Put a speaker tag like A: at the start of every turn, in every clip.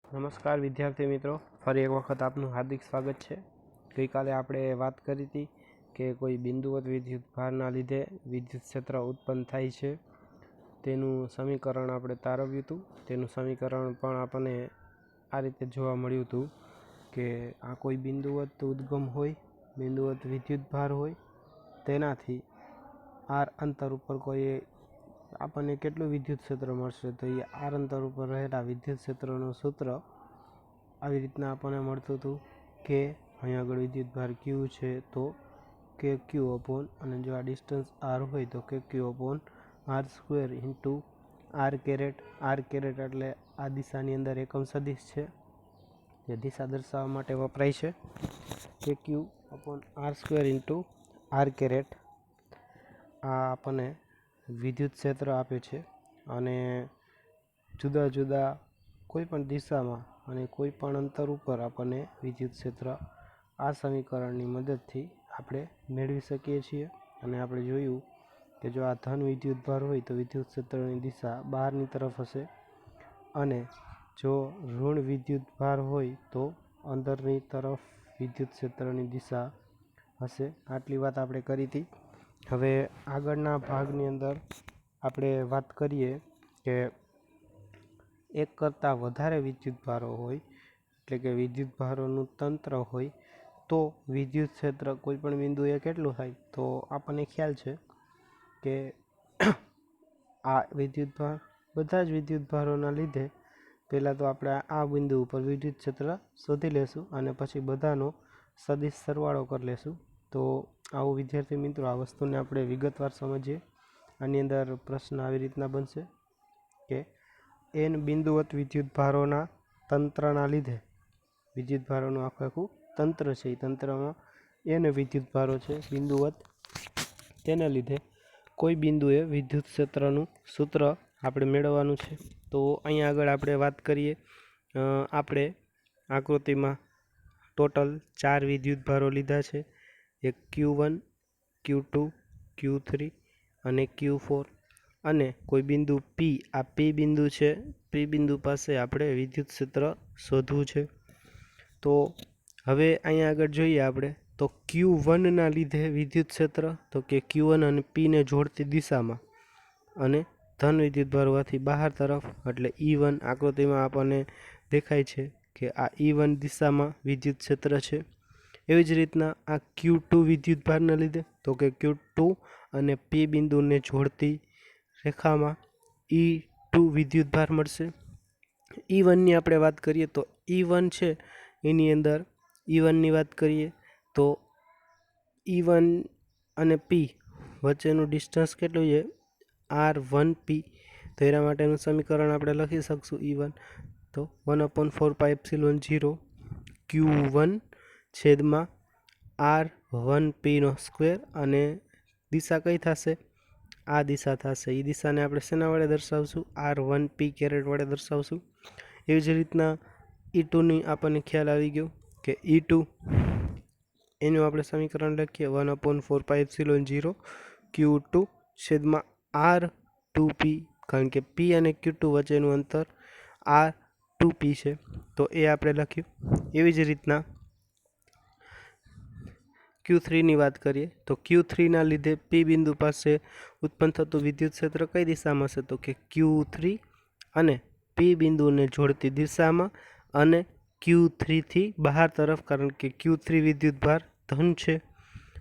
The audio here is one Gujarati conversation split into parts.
A: નમસ્કાર વિદ્યાર્થી મિત્રો, ફરી એક વખત આપનું હાર્દિક સ્વાગત છે। ગઈકાલે આપણે વાત કરી હતી કે કોઈ બિંદુવત વિદ્યુત ભારના લીધે વિદ્યુત ક્ષેત્ર ઉત્પન્ન થાય છે તેનું સમીકરણ આપણે તારવ્યું હતું। તેનું સમીકરણ પણ આપણને આ રીતે જોવા મળ્યું હતું કે આ કોઈ બિંદુવત ઉદ્ગમ હોય, બિંદુવત વિદ્યુત ભાર હોય, તેનાથી આર અંતર ઉપર કોઈ આપણને કેટલું વિદ્યુત ક્ષેત્ર મળશે, તો એ આર અંતર ઉપર રહેલા વિદ્યુત ક્ષેત્રનું સૂત્ર આવી રીતના આપણને મળતું હતું કે અહીં આગળ વિદ્યુત ભાર ક્યુ છે તો કે ક્યુ અપોન, અને જો આ ડિસ્ટન્સ આર હોય તો K Q upon R square into R caret. R caret એટલે આ દિશાની અંદર એકમ સદિશ છે જે દિશા દર્શાવવા માટે વપરાય છે, K Q upon R square into R caret આ આપણને વિદ્યુત ક્ષેત્ર આપે છે। અને જુદા જુદા કોઈ પણ દિશામાં અને કોઈ પણ અંતર ઉપર આપણને વિદ્યુત ક્ષેત્ર આ સમીકરણની મદદથી આપણે મેળવી શકીએ છીએ। અને આપણે જોયું કે જો આ ધન વિદ્યુત ભાર હોય તો વિદ્યુત ક્ષેત્રની દિશા બહારની તરફ હશે, અને જો ઋણ વિદ્યુત ભાર હોય તો અંદરની તરફ વિદ્યુત ક્ષેત્રની દિશા હશે। આટલી વાત આપણે કરી હતી। હવે આગળના ભાગની અંદર આપણે વાત કરીએ કે એક કરતાં વધારે વિદ્યુત ભારો હોય, એટલે કે વિદ્યુત ભારોનું તંત્ર હોય, તો વિદ્યુત ક્ષેત્ર કોઈ પણ બિંદુએ કેટલું થાય, તો આપણને ખ્યાલ છે કે આ વિદ્યુત ભાર બધા જ વિદ્યુત ભારોના લીધે પહેલાં તો આપણે આ બિંદુ ઉપર વિદ્યુત ક્ષેત્ર શોધી લેશું અને પછી બધાનો સદિશ સરવાળો કરી લેશું। તો આવું વિદ્યાર્થી મિત્રો આ વસ્તુને આપણે વિગતવાર સમજીએ। આની અંદર પ્રશ્ન આવી રીતના બનશે કે એન બિંદુવત વિદ્યુત ભારોના તંત્રના લીધે, વિદ્યુત ભારોનું આખું તંત્ર છે, એ તંત્રમાં એન વિદ્યુત ભારો છે બિંદુવત, તેના લીધે કોઈ બિંદુએ વિદ્યુત ક્ષેત્રનું સૂત્ર આપણે મેળવવાનું છે। તો અહીંયા આગળ આપણે વાત કરીએ, આપણે આકૃતિમાં ટોટલ 4 વિદ્યુત ભારો લીધા છે, એક Q1, Q2, Q3 અને Q4, અને કોઈ બિંદુ P, આ P બિંદુ છે, P બિંદુ પાસે આપણે વિદ્યુત ક્ષેત્ર શોધવું છે। તો હવે અહીંયા આગળ જોઈએ આપણે તો Q1ના લીધે વિદ્યુત ક્ષેત્ર, તો કે Q1 અને Pને જોડતી દિશામાં અને ધન વિદ્યુત ભાર હોવાથી બહાર તરફ, એટલે E1 આકૃતિમાં આપણને દેખાય છે કે આ E1 દિશામાં વિદ્યુત ક્ષેત્ર છે। એવી જ રીતના આ Q2 વિદ્યુત ભારના લીધે, તો કે Q2 અને P બિંદુને જોડતી રેખામાં E2 વિદ્યુત ભાર મળશે। E1ની આપણે વાત કરીએ તો E1 છે એની અંદર E1ની વાત કરીએ તો E1 અને P વચ્ચેનું ડિસ્ટન્સ કેટલું છે, R1P। તો એના માટેનું સમીકરણ આપણે લખી શકશું E1 તો 1/4πε0 Q1 છેદમાં R1P² અને દિશા કઈ થશે, આ દિશા થશે। એ દિશાને આપણે શેના વડે દર્શાવશું, R1P કેરેટ વડે દર્શાવશું। એવી જ રીતના E2ની આપણને ખ્યાલ આવી ગયો કે E2 એનું આપણે સમીકરણ લખીએ 1/4πε0 Q2 છેદમાં R2P, કારણ કે P અને Q2 વચ્ચેનું અંતર R2P છે, તો એ આપણે લખ્યું। એવી જ રીતના Q3ની વાત કરીએ તો Q3ના લીધે P બિંદુ પાસે ઉત્પન્ન થતું વિદ્યુત ક્ષેત્ર કઈ દિશામાં હશે, તો કે Q3 અને P બિંદુને જોડતી દિશામાં અને Q3થી બહાર તરફ, કારણ કે Q3 વિદ્યુત ભાર ધન છે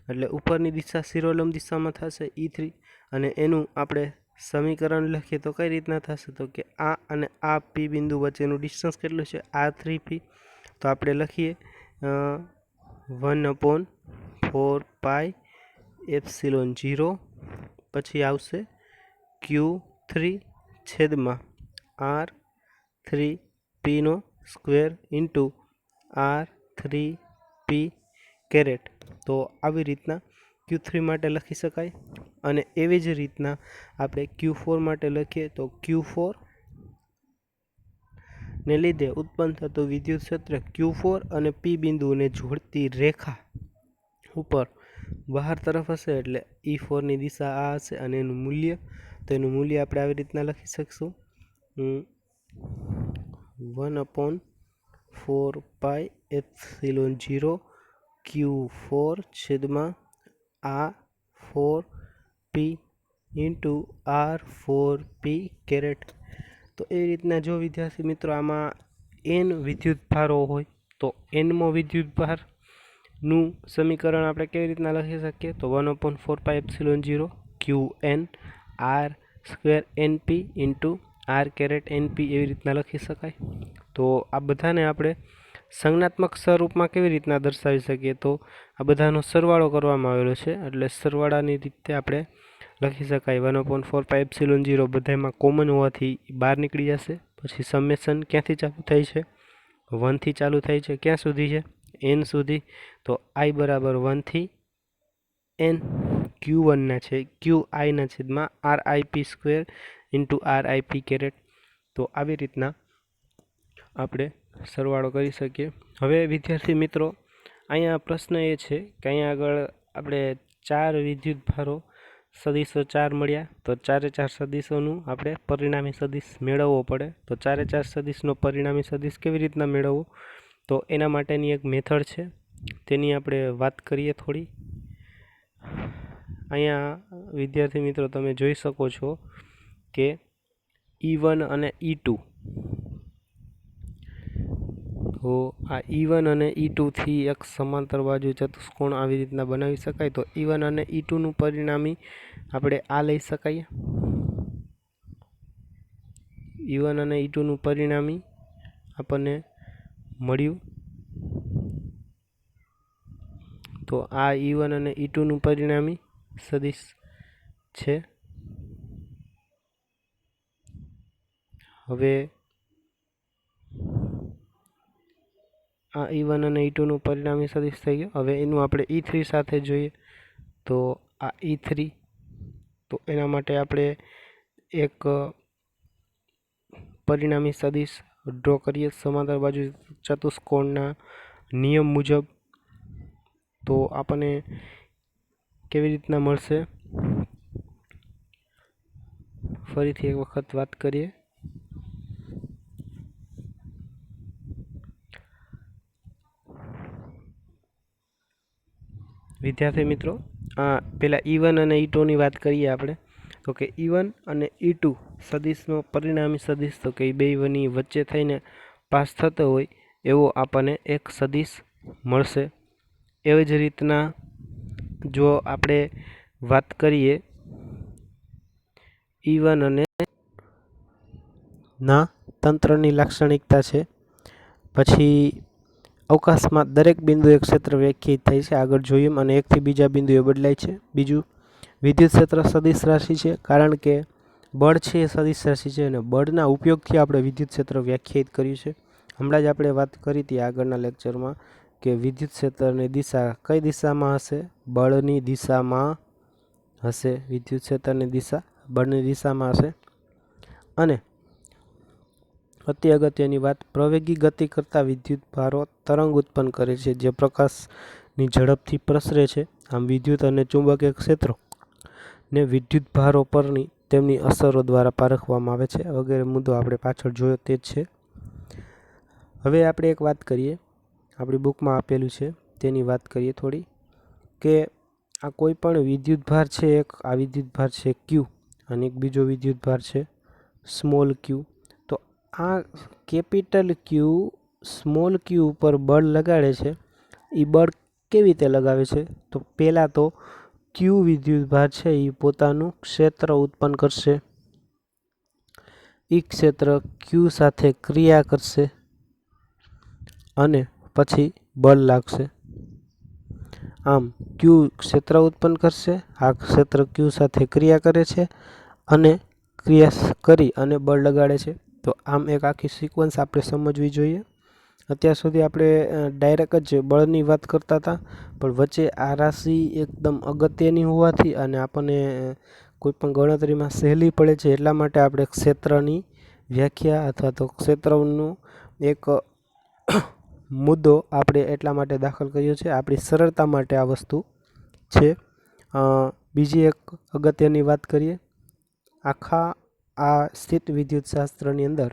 A: એટલે ઉપરની દિશા શિરોલંબ દિશામાં થશે E3, અને એનું આપણે સમીકરણ લખીએ તો કઈ રીતના થશે, તો કે આ અને આ P બિંદુ વચ્ચેનું ડિસ્ટન્સ કેટલું છે, R3P। તો આપણે લખીએ 1/4πε0 પછી આવશે Q3 છેદમાં R3P² ઇન્ટુ R3P કેરેટ। તો આવી રીતના Q3 માટે લખી શકાય। અને એવી જ રીતના આપણે Q4 માટે લખીએ તો Q4 ને લીધે ઉત્પન્ન થતું વિદ્યુત ક્ષેત્ર Q4 અને P બિંદુને જોડતી રેખા ઉપર બહાર તરફ હશે, એટલે E4ની દિશા આ હશે અને એનું મૂલ્ય, તો એનું મૂલ્ય આપણે આવી રીતના લખી શકશું 1/4 4πε0 Q4 છેદમાં R4P ઇન્ટુ R4P કેરેટ. તો એ રીતના જો વિદ્યાર્થી મિત્રો આમાં n વિદ્યુતભારો હોય તો nમો વિદ્યુતભારનું સમીકરણ આપણે કેવી રીતના લખી શકીએ? તો 1/4πε0 Qn R² NP into R caret NP એવી રીતના લખી શકાય. તો આ બધાને આપણે સંજ્ઞાત્મક સ્વરૂપમાં કેવી રીતના દર્શાવી શકીએ? તો આ બધાનો સરવાળો કરવામાં આવેલો છે એટલે સરવાળાની રીતે આપણે લખી શકાય 1/4πε0 બધામાં કોમન હોવાથી બહાર નીકળી જશે. પછી સમેશન ક્યાંથી ચાલુ થાય છે? 1 થી ચાલુ થાય છે. ક્યાં સુધી છે? n સુધી. તો i બરાબર 1 થી n Q1 ના છે Qi ના છેદમાં RIP² ઇન્ટુ RIP કેરેટ. તો આવી રીતના આપણે સરવાળો કરી શકીએ. હવે વિદ્યાર્થી મિત્રો અહીંયા પ્રશ્ન એ છે કે અહીંયા આગળ આપણે 4 વિદ્યુતભારો સદિશો 4 મળ્યા તો 4 સદિશોનું આપણે પરિણામી સદિશ મેળવવો પડે. તો 4 સદિશનો પરિણામી સદિશ કેવી રીતના મેળવવો? તો એના માટેની એક મેથડ છે તેની આપણે વાત કરીએ થોડી. અહીંયા વિદ્યાર્થી મિત્રો તમે જોઈ શકો છો કે E1 અને E2. તો આ E1 અને E2 થી એક સમાંતર બાજુ ચતુષ્કોણ આવી રીતના બનાવી શકાય. તો E1 અને E2 નું પરિણામી આપણે આ લઈ શકાય. E1 અને E2 નું પરિણામી આપણને મળ્યું. તો આ E1 અને E2 નું પરિણામી સદિશ છે. હવે આ E1 અને E2 નું પરિણામી સદિશ થઈ ગયું. હવે એનું આપણે E3 સાથે જોઈએ તો આ E3. તો એના માટે આપણે એક પરિણામી સદિશ ડ્રો કરીએ સમાંતર બાજુ ચતુષ્કોણના નિયમ મુજબ. તો આપણને કેવી રીતના મળશે? ફરીથી એક વખત વાત કરીએ. વિદ્યાર્થી મિત્રો પહેલાં E1 અને E2 ની વાત કરીએ આપણે. તો કે E1 અને E2 સદિશનો પરિણામી સદિશ તો કે બેની વચ્ચે થઈને પાસ થતો હોય એવો આપણને એક સદિશ મળશે. એવી જ રીતના જો આપણે વાત કરીએ E1 અને ના તંત્રની લાક્ષણિકતા છે. પછી અવકાશમાં દરેક બિંદુએ ક્ષેત્ર વ્યાખ્યાયિત થાય છે આગળ જોઈએ અને એકથી બીજા બિંદુએ બદલાય છે. બીજું વિદ્યુત ક્ષેત્ર સદિશ રાશિ છે કારણ કે બળ છે એ સદિશ રાશિ છે અને બળના ઉપયોગથી આપણે વિદ્યુત ક્ષેત્ર વ્યાખ્યાયિત કર્યું છે. હમણાં જ આપણે વાત કરી હતી આગળના લેક્ચરમાં કે વિદ્યુત ક્ષેત્રની દિશા કઈ દિશામાં હશે? બળની દિશામાં હશે. વિદ્યુત ક્ષેત્રની દિશા બળની દિશામાં હશે. અને અતિ અગત્યની વાત, પ્રવેગી ગતિ કરતા વિદ્યુતભારો તરંગ ઉત્પન્ન કરે છે જે પ્રકાશની ઝડપથી પ્રસરે છે. આમ વિદ્યુત અને ચુંબકીય ક્ષેત્રો ને વિદ્યુતભારો પરની તેમની અસરો દ્વારા પારખવામાં આવે છે. વગેરે મુદ્દો આપણે પાછળ જોયો તે જ છે. હવે આપણે એક વાત કરીએ, આપણી બુકમાં આપેલું છે તેની વાત કરીએ થોડી, કે આ કોઈ પણ વિદ્યુતભાર છે, એક આ વિદ્યુતભાર છે Q અને એક બીજો વિદ્યુતભાર છે સ્મોલ q. તો આ કેપિટલ Q સ્મોલ q ઉપર બળ લગાડે છે. એ બળ કેવી રીતે લગાવે છે? તો પહેલાં તો Q વિદ્યુતભાર છે એ પોતાનું ક્ષેત્ર ઉત્પન્ન કરશે. એ ક્ષેત્ર Q સાથે ક્રિયા કરશે અને પછી બળ લાગશે. આમ Q ક્ષેત્ર ઉત્પન્ન કરશે, આ ક્ષેત્ર Q સાથે ક્રિયા કરે છે અને ક્રિયા કરી અને બળ લગાડે છે. તો આમ એક આખી સિક્વન્સ આપણે સમજવી જોઈએ. અત્યાર સુધી આપણે ડાયરેક્ટ જ બળની વાત કરતા હતા, પણ વચ્ચે આ રાશિ એકદમ અગત્યની હોવાથી અને આપણને કોઈપણ ગણતરીમાં સહેલી પડે છે એટલા માટે આપણે ક્ષેત્રની વ્યાખ્યા અથવા તો ક્ષેત્રનું એક મુદ્દો આપણે એટલા માટે દાખલ કર્યો છે. આપણી સરળતા માટે આ વસ્તુ છે. બીજી એક અગત્યની વાત કરીએ, આખા આ સ્થિત વિદ્યુત શાસ્ત્રની અંદર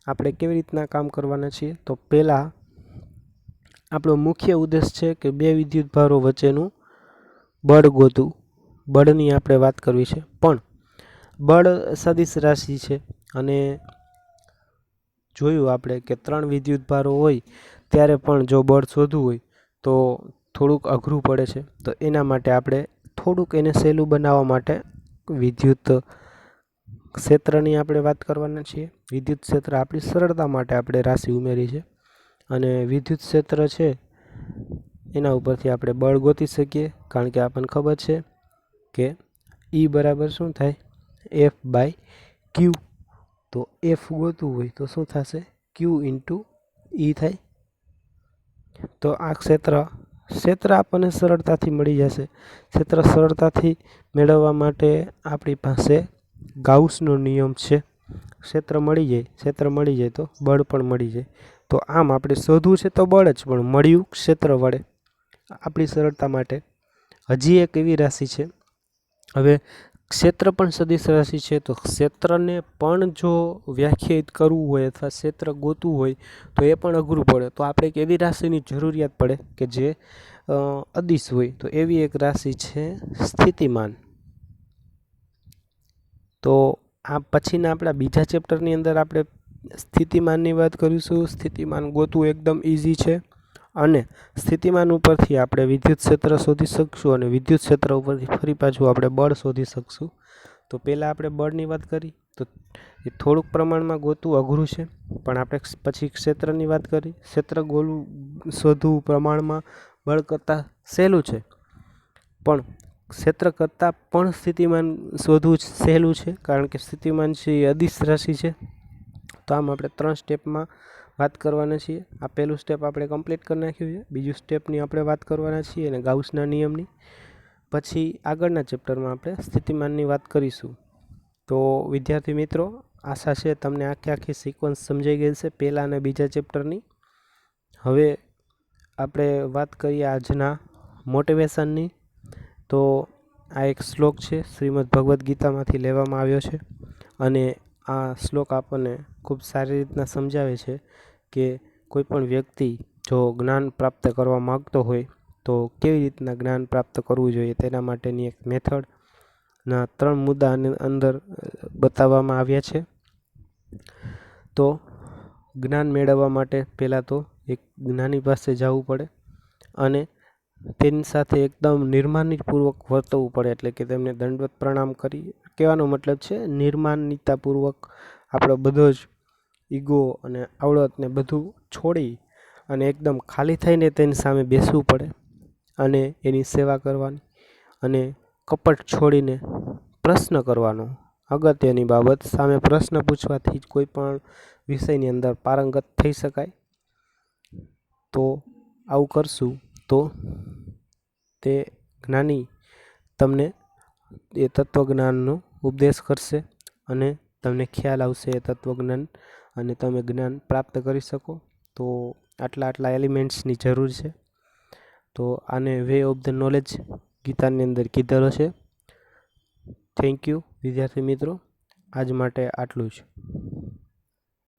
A: આપણે કેવી રીતના કામ કરવાના છીએ? તો પહેલાં આપણો મુખ્ય ઉદ્દેશ છે કે બે વિદ્યુતભારો વચ્ચેનું બળ ગોતવું. બળની આપણે વાત કરવી છે, પણ બળ સદિશ રાશિ છે અને જોયું આપણે કે 3 વિદ્યુતભારો હોય ત્યારે પણ જો બળ શોધવું હોય તો થોડુંક અઘરું પડે છે. તો એના માટે આપણે થોડુંક એને સહેલું બનાવવા માટે વિદ્યુત ક્ષેત્રની આપણે વાત કરવાના છીએ. વિદ્યુત ક્ષેત્ર આપણી સરળતા માટે આપણે રાશિ ઉમેરી છે અને વિદ્યુત ક્ષેત્ર છે એના ઉપરથી આપણે બળ ગોતી શકીએ, કારણ કે આપણને ખબર છે કે E બરાબર શું થાય? F/Q. તો F ગોતવું હોય તો શું થશે? Q × E થાય. તો આ ક્ષેત્ર આપણને સરળતાથી મળી જશે. ક્ષેત્ર સરળતાથી મેળવવા માટે આપણી પાસે ગાઉસનો નિયમ છે. ક્ષેત્ર મળી જાય તો બળ પણ મળી જાય. તો આમ આપણે શોધવું છે તો બળ જ, પણ મળ્યું ક્ષેત્ર વડે. આપણી સરળતા માટે હજી એક એવી રાશિ છે, હવે ક્ષેત્ર પણ સદિશ રાશિ છે, તો ક્ષેત્રને પણ જો વ્યાખ્યાયિત કરવું હોય અથવા ક્ષેત્ર ગોતવું હોય તો એ પણ અઘરું પડે. તો આપણે એક એવી રાશિની જરૂરિયાત પડે કે જે અદિશ હોય. તો એવી એક રાશિ છે સ્થિતિમાન. તો આ પછીના આપણા બીજા ચેપ્ટરની અંદર આપણે સ્થિતિમાનની વાત કરીશું. સ્થિતિમાન ગોતવું એકદમ ઇઝી છે અને સ્થિતિમાન ઉપરથી આપણે વિદ્યુત ક્ષેત્ર શોધી શકશું અને વિદ્યુત ક્ષેત્ર ઉપરથી ફરી પાછું આપણે બળ શોધી શકશું. તો પહેલાં આપણે બળની વાત કરી તો એ થોડુંક પ્રમાણમાં ગોતવું અઘરું છે, પણ આપણે પછી ક્ષેત્રની વાત કરી. ક્ષેત્ર શોધવું પ્રમાણમાં બળ કરતાં સહેલું છે, પણ ક્ષેત્ર કરતાં પણ સ્થિતિમાન શોધવું સહેલું છે, કારણ કે સ્થિતિમાન છે એ અદિશ રાશિ છે. તો આમ આપણે 3 સ્ટેપમાં વાત કરવાના છીએ. આ પહેલું સ્ટેપ આપણે કમ્પ્લીટ કરી નાખ્યું છે. બીજું સ્ટેપની આપણે વાત કરવાના છીએ અને ગાઉસના નિયમની. પછી આગળના ચેપ્ટરમાં આપણે સ્થિતિમાનની વાત કરીશું. તો વિદ્યાર્થી મિત્રો, આશા છે તમને આખી સિક્વન્સ સમજાઈ ગઈ છે પહેલા અને બીજા ચેપ્ટરની. હવે આપણે વાત કરીએ આજના મોટિવેશનની. તો આ એક શ્લોક છે, શ્રીમદ ભગવદ્ ગીતામાંથી લેવામાં આવ્યો છે અને આ શ્લોક આપણને ખૂબ સારી રીતના સમજાવે છે કે કોઈ પણ વ્યક્તિ જો જ્ઞાન પ્રાપ્ત કરવા માગતો હોય તો કેવી રીતના જ્ઞાન પ્રાપ્ત કરવું જોઈએ, તેના માટેની એક મેથડના 3 મુદ્દા અંદર બતાવવામાં આવ્યા છે. તો જ્ઞાન મેળવવા માટે પહેલાં તો એક જ્ઞાની પાસે જવું પડે અને તેની સાથે એકદમ નિર્માણિતપૂર્વક વર્તવું પડે, એટલે કે તેમને દંડવત પ્રણામ કરી. કહેવાનો મતલબ છે નિર્માણિતતાપૂર્વક આપણો બધો જ ઈગો અને આવડતને બધું છોડી અને એકદમ ખાલી થઈને તેની સામે બેસવું પડે અને એની સેવા કરવાની અને કપટ છોડીને પ્રશ્ન કરવાનો. અગત્યની બાબત, સામે પ્રશ્ન પૂછવાથી જ કોઈ પણ વિષયની અંદર પારંગત થઈ શકાય. તો આવું કરશું તો તે જ્ઞાની તમને એ તત્વજ્ઞાનનો ઉપદેશ કરશે અને તમને ખ્યાલ આવશે એ તત્વજ્ઞાન અને તમે જ્ઞાન પ્રાપ્ત કરી શકો. તો આટલા એલિમેન્ટ્સની જરૂર છે. તો આને વે ઓફ ધ નોલેજ ગીતાની અંદર કીધેલો છે. થેન્ક યુ વિદ્યાર્થી મિત્રો, આજ માટે આટલું જ.